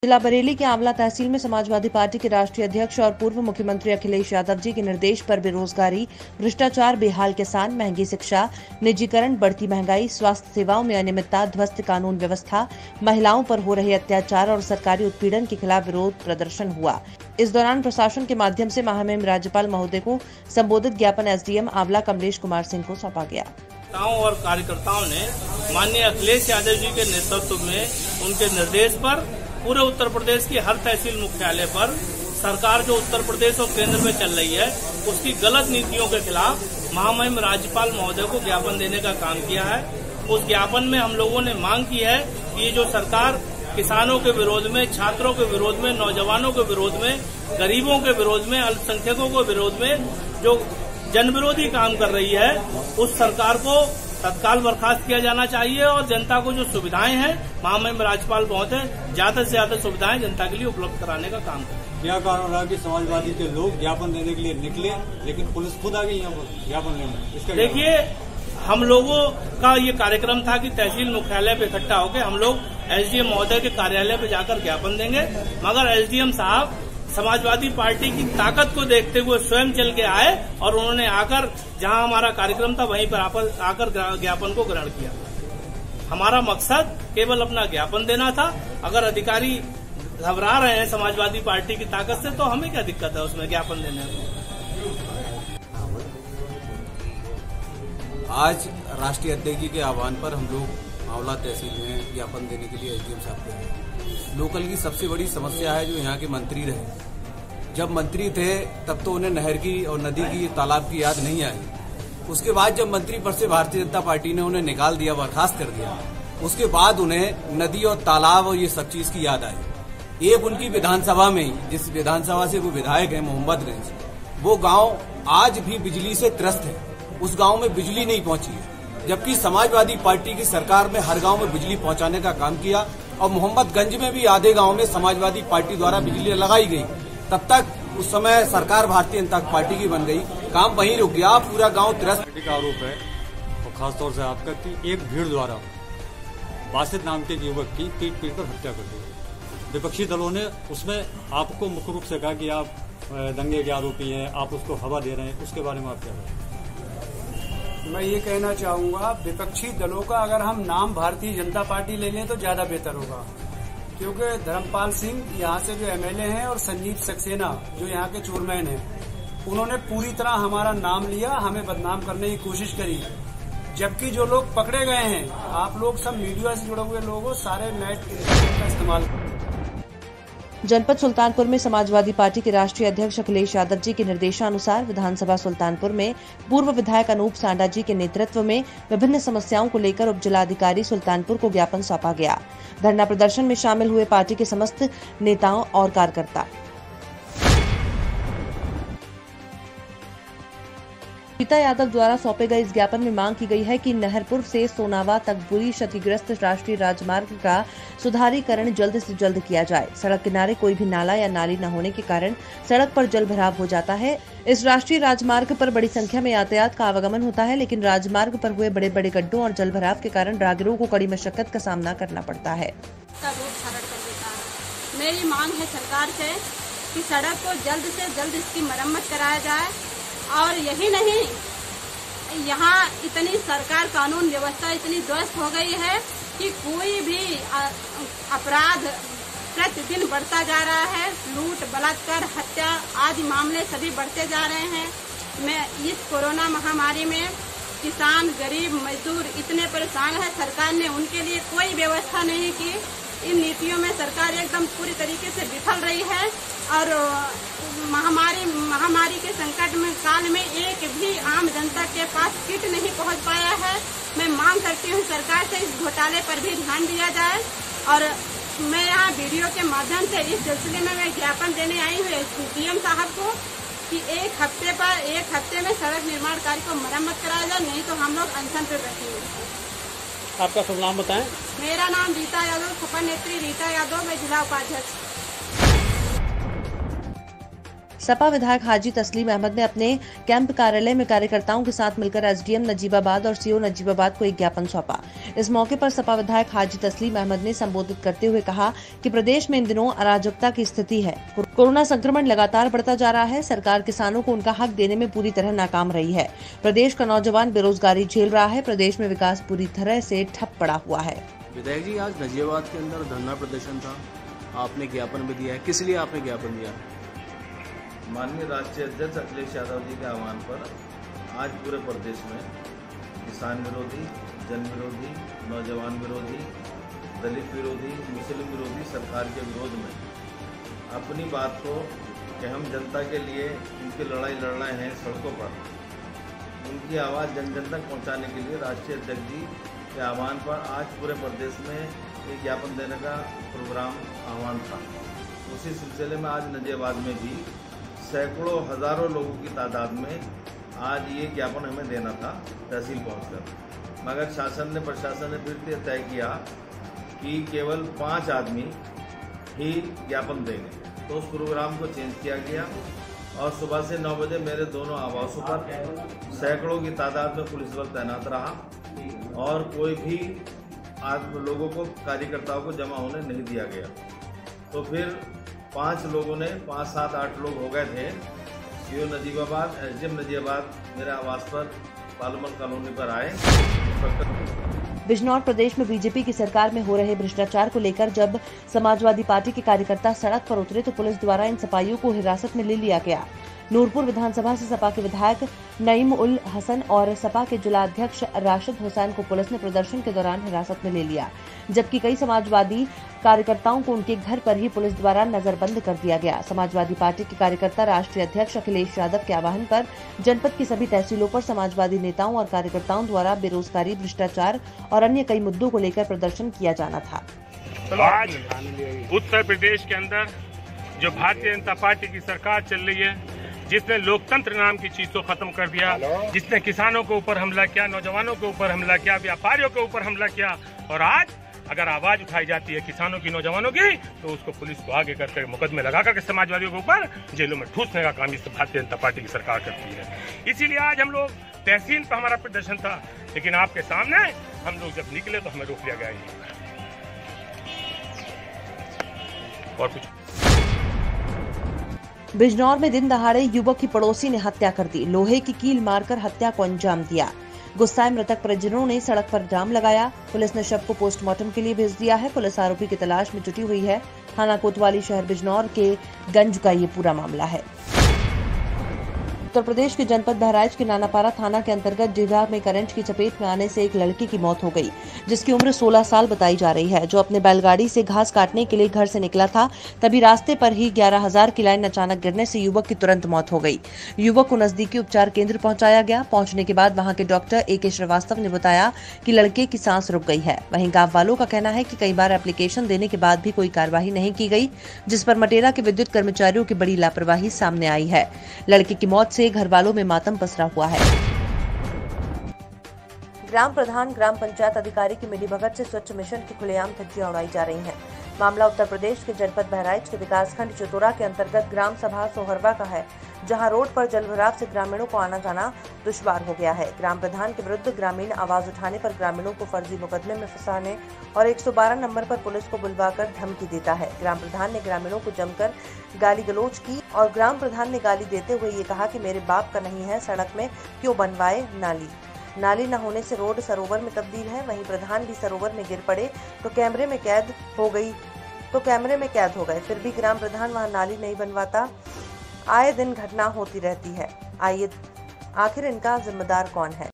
जिला बरेली के आंवला तहसील में समाजवादी पार्टी के राष्ट्रीय अध्यक्ष और पूर्व मुख्यमंत्री अखिलेश यादव जी के निर्देश पर बेरोजगारी, भ्रष्टाचार, बेहाल किसान, महंगी शिक्षा, निजीकरण, बढ़ती महंगाई, स्वास्थ्य सेवाओं में अनियमितता, ध्वस्त कानून व्यवस्था, महिलाओं पर हो रहे अत्याचार और सरकारी उत्पीड़न के खिलाफ विरोध प्रदर्शन हुआ। इस दौरान प्रशासन के माध्यम से महामहिम राज्यपाल महोदय को संबोधित ज्ञापन एसडीएम आंवला कमलेश कुमार सिंह को सौंपा गया। और कार्यकर्ताओं ने माननीय अखिलेश यादव जी के नेतृत्व में उनके निर्देश पर पूरे उत्तर प्रदेश की हर तहसील मुख्यालय पर सरकार जो उत्तर प्रदेश और केंद्र में चल रही है उसकी गलत नीतियों के खिलाफ महामहिम राज्यपाल महोदय को ज्ञापन देने का काम किया है। उस ज्ञापन में हम लोगों ने मांग की है कि ये जो सरकार किसानों के विरोध में, छात्रों के विरोध में, नौजवानों के विरोध में, गरीबों के विरोध में, अल्पसंख्यकों के विरोध में जो जन विरोधी काम कर रही है उस सरकार को तत्काल बर्खास्त किया जाना चाहिए और जनता को जो सुविधाएं हैं महामहिम राज्यपाल महोदय ज्यादा से ज्यादा सुविधाएं जनता के लिए उपलब्ध कराने का काम करें। यह कारण रहा कि समाजवादी के लोग ज्ञापन देने के लिए निकले, लेकिन पुलिस खुद आ गई यहाँ पर ज्ञापन लेने। देखिए, हम लोगों का ये कार्यक्रम था कि तहसील मुख्यालय पे इकट्ठा होकर हम लोग एसडीएम महोदय के कार्यालय पे जाकर ज्ञापन देंगे, मगर एसडीएम साहब समाजवादी पार्टी की ताकत को देखते हुए स्वयं चल के आए और उन्होंने आकर जहां हमारा कार्यक्रम था वहीं पर आकर ज्ञापन को ग्रहण किया। हमारा मकसद केवल अपना ज्ञापन देना था। अगर अधिकारी घबरा रहे हैं समाजवादी पार्टी की ताकत से तो हमें क्या दिक्कत है उसमें ज्ञापन देने में। आज राष्ट्रीय अध्यक्ष जी के आह्वान पर हम लोग आंवला तहसील में ज्ञापन देने के लिए एसडीएम साहब के हैं। लोकल की सबसे बड़ी समस्या है जो यहाँ के मंत्री रहे। जब मंत्री थे तब तो उन्हें नहर की और नदी की, तालाब की याद नहीं आई। उसके बाद जब मंत्री पद से भारतीय जनता पार्टी ने उन्हें निकाल दिया, बर्खास्त कर दिया, उसके बाद उन्हें नदी और तालाब और ये सब चीज की याद आई। एक उनकी विधानसभा में ही, जिस विधानसभा से वो विधायक है मोहम्मदगंज, वो गांव आज भी बिजली से त्रस्त है। उस गांव में बिजली नहीं पहुंची है, जबकि समाजवादी पार्टी की सरकार में हर गांव में बिजली पहुंचाने का काम किया और मोहम्मदगंज में भी आधे गांव में समाजवादी पार्टी द्वारा बिजली लगाई गई। तब तक उस समय सरकार भारतीय जनता पार्टी की बन गई, काम वहीं रुक गया, पूरा गांव त्रस्त। पार्टी का आरोप है और खासतौर से आपका कि एक भीड़ द्वारा बासित नाम के युवक की पीट पीट कर हत्या कर दी। विपक्षी दलों ने उसमें आपको मुख्य रूप से कहा कि आप दंगे के आरोपी हैं, आप उसको हवा दे रहे हैं, उसके बारे में आप क्या कहें? मैं ये कहना चाहूंगा, विपक्षी दलों का अगर हम नाम भारतीय जनता पार्टी ले लें तो ज्यादा बेहतर होगा, क्योंकि धर्मपाल सिंह यहाँ से जो एमएलए हैं और संजीव सक्सेना जो यहाँ के चेयरमैन हैं, उन्होंने पूरी तरह हमारा नाम लिया, हमें बदनाम करने की कोशिश करी। जबकि जो लोग पकड़े गए हैं, आप लोग सब मीडिया से जुड़े हुए लोग हो, सारे नेट का इस्तेमाल। जनपद सुल्तानपुर में समाजवादी पार्टी के राष्ट्रीय अध्यक्ष अखिलेश यादव जी के निर्देशानुसार विधानसभा सुल्तानपुर में पूर्व विधायक अनूप सांडा जी के नेतृत्व में विभिन्न समस्याओं को लेकर उप जिलाधिकारी सुल्तानपुर को ज्ञापन सौंपा गया। धरना प्रदर्शन में शामिल हुए पार्टी के समस्त नेताओं और कार्यकर्ता। रीता यादव द्वारा सौंपे गए इस ज्ञापन में मांग की गई है कि नहरपुर से सोनावा तक बुरी क्षतिग्रस्त राष्ट्रीय राजमार्ग का सुधारीकरण जल्द से जल्द किया जाए। सड़क किनारे कोई भी नाला या नाली न होने के कारण सड़क पर जल भराव हो जाता है। इस राष्ट्रीय राजमार्ग पर बड़ी संख्या में यातायात का आवागमन होता है, लेकिन राजमार्ग पर हुए बड़े बड़े गड्ढों और जल भराव के कारण राहगीरों को कड़ी मशक्कत का सामना करना पड़ता है। मेरी मांग है सरकार से कि सड़क को जल्द से जल्द इसकी मरम्मत कराया जाए, और यही नहीं, यहाँ इतनी सरकार कानून व्यवस्था इतनी ध्वस्त हो गई है कि कोई भी अपराध प्रतिदिन बढ़ता जा रहा है। लूट, बलात्कार, हत्या आदि मामले सभी बढ़ते जा रहे हैं। मैं इस कोरोना महामारी में किसान, गरीब, मजदूर इतने परेशान है, सरकार ने उनके लिए कोई व्यवस्था नहीं की। इन नीतियों में सरकार एकदम पूरी तरीके से विफल रही है और महामारी के संकट में काल में एक भी आम जनता के पास किट नहीं पहुंच पाया है। मैं मांग करती हूं सरकार से इस घोटाले पर भी ध्यान दिया जाए, और मैं यहाँ वीडियो के माध्यम से इस सिलसिले में मैं ज्ञापन देने आई हूँ सीएम साहब को कि एक हफ्ते में सड़क निर्माण कार्य को मरम्मत कराया जाए, नहीं तो हम लोग अनशन पर बैठेंगे। आपका शुभ नाम बताएं। मेरा नाम रीता यादव, सपा नेत्री रीता यादव, मैं जिला उपाध्यक्ष। सपा विधायक हाजी तस्लीम अहमद ने अपने कैंप कार्यालय में कार्यकर्ताओं के साथ मिलकर एसडीएम नजीबाबाद और सीओ नजीबाबाद को एक ज्ञापन सौंपा। इस मौके पर सपा विधायक हाजी तस्लीम अहमद ने संबोधित करते हुए कहा कि प्रदेश में इन दिनों अराजकता की स्थिति है। कोरोना संक्रमण लगातार बढ़ता जा रहा है। सरकार किसानों को उनका हक देने में पूरी तरह नाकाम रही है। प्रदेश का नौजवान बेरोजगारी झेल रहा है। प्रदेश में विकास पूरी तरह से ठप पड़ा हुआ है। विधायक जी, आज नजीबाबाद के अंदर धरना प्रदर्शन था, आपने ज्ञापन भी दिया है, किस लिए आपने ज्ञापन दिया? माननीय राष्ट्रीय अध्यक्ष अखिलेश यादव जी के आह्वान पर आज पूरे प्रदेश में किसान विरोधी, जन विरोधी, नौजवान विरोधी, दलित विरोधी, मुस्लिम विरोधी सरकार के विरोध में अपनी बात को कि हम जनता के लिए उनकी लड़ाई लड़ रहे हैं सड़कों पर, उनकी आवाज़ जन जन तक पहुँचाने के लिए राष्ट्रीय अध्यक्ष जी के आह्वान पर आज पूरे प्रदेश में एक ज्ञापन देने का प्रोग्राम आह्वान था। उसी सिलसिले में आज नजीबाबाद में भी सैकड़ों हजारों लोगों की तादाद में आज ये ज्ञापन हमें देना था तहसील पहुंचकर, मगर प्रशासन ने फिर तय किया कि केवल 5 आदमी ही ज्ञापन देंगे, तो उस प्रोग्राम को चेंज किया गया और सुबह से 9 बजे मेरे दोनों आवासों पर सैकड़ों की तादाद में पुलिस बल तैनात रहा और कोई भी लोगों को, कार्यकर्ताओं को जमा होने नहीं दिया गया। तो फिर 5 लोगों ने 5, 7, 8 लोग हो गए थे। सीओ नजीबाबाद, एसडीएम नजीबाबाद मेरे आवास पर पालमल कॉलोनी पर आए। बिजनौर प्रदेश में बीजेपी की सरकार में हो रहे भ्रष्टाचार को लेकर जब समाजवादी पार्टी के कार्यकर्ता सड़क पर उतरे तो पुलिस द्वारा इन सपाइयों को हिरासत में ले लिया गया। नूरपुर विधानसभा से सपा के विधायक नईम उल हसन और सपा के जिलाध्यक्ष राशिद हुसैन को पुलिस ने प्रदर्शन के दौरान हिरासत में ले लिया, जबकि कई समाजवादी कार्यकर्ताओं को उनके घर पर ही पुलिस द्वारा नजरबंद कर दिया गया। समाजवादी पार्टी के कार्यकर्ता राष्ट्रीय अध्यक्ष अखिलेश यादव के आह्वान पर जनपद की सभी तहसीलों पर समाजवादी नेताओं और कार्यकर्ताओं द्वारा बेरोजगारी, भ्रष्टाचार और अन्य कई मुद्दों को लेकर प्रदर्शन किया जाना था। आज उत्तर प्रदेश के अंदर जो भारतीय जनता पार्टी की सरकार चल रही है, जिसने लोकतंत्र नाम की चीज को खत्म कर दिया, जिसने किसानों के ऊपर हमला किया, नौजवानों के ऊपर हमला किया, व्यापारियों के ऊपर हमला किया, और आज अगर आवाज उठाई जाती है किसानों की, नौजवानों की, तो उसको पुलिस को आगे करके मुकदमे लगा करके समाजवादियों के ऊपर जेलों में ठूसने का काम इस भारतीय जनता पार्टी की सरकार करती है। इसीलिए आज हम लोग तहसील पर हमारा प्रदर्शन था, लेकिन आपके सामने हम लोग जब निकले तो हमें रोक लिया गया। और कुछ बिजनौर में दिन दहाड़े युवक की पड़ोसी ने हत्या कर दी। लोहे की कील मारकर हत्या को अंजाम दिया। गुस्साए मृतक परिजनों ने सड़क पर जाम लगाया। पुलिस ने शव को पोस्टमार्टम के लिए भेज दिया है। पुलिस आरोपी की तलाश में जुटी हुई है। थाना कोतवाली शहर बिजनौर के गंज का ये पूरा मामला है। उत्तर प्रदेश के जनपद बहराइच के नानापारा थाना के अंतर्गत डिवा में करंट की चपेट में आने से एक लड़की की मौत हो गई, जिसकी उम्र 16 साल बताई जा रही है, जो अपने बैलगाड़ी से घास काटने के लिए घर से निकला था। तभी रास्ते पर ही 11,000 की लाइन अचानक गिरने से युवक की तुरंत मौत हो गई। युवक को नजदीकी उपचार केंद्र पहुंचाया गया। पहुंचने के बाद वहां के डॉक्टर AK श्रीवास्तव ने बताया कि लड़के की सांस रुक गई है। वहीं गाँव वालों का कहना है कि कई बार एप्लीकेशन देने के बाद भी कोई कार्यवाही नहीं की गई, जिस पर मटेरा के विद्युत कर्मचारियों की बड़ी लापरवाही सामने आई है। लड़के की मौत से घर वालों में मातम पसरा हुआ है। ग्राम प्रधान, ग्राम पंचायत अधिकारी की मिलीभगत से स्वच्छ मिशन की खुलेआम ठगियां उड़ाई जा रही हैं। मामला उत्तर प्रदेश के जनपद बहराइच के विकासखंड चतुरा के अंतर्गत ग्राम सभा सोहरवा का है, जहां रोड पर जलभराव से ग्रामीणों को आना जाना दुश्वार हो गया है। ग्राम प्रधान के विरुद्ध ग्रामीण आवाज उठाने पर ग्रामीणों को फर्जी मुकदमे में फंसाने और 112 नंबर पर पुलिस को बुलवाकर धमकी देता है। ग्राम प्रधान ने ग्रामीणों को जमकर गाली गलौज की और ग्राम प्रधान ने गाली देते हुए ये कहा कि मेरे बाप का नहीं है, सड़क में क्यों बनवाए नाली न होने से रोड सरोवर में तब्दील है। वहीं प्रधान भी सरोवर में गिर पड़े तो कैमरे में कैद हो गए, फिर भी ग्राम प्रधान वहां नाली नहीं बनवाता। आए दिन घटना होती रहती है। आखिर इनका जिम्मेदार कौन है?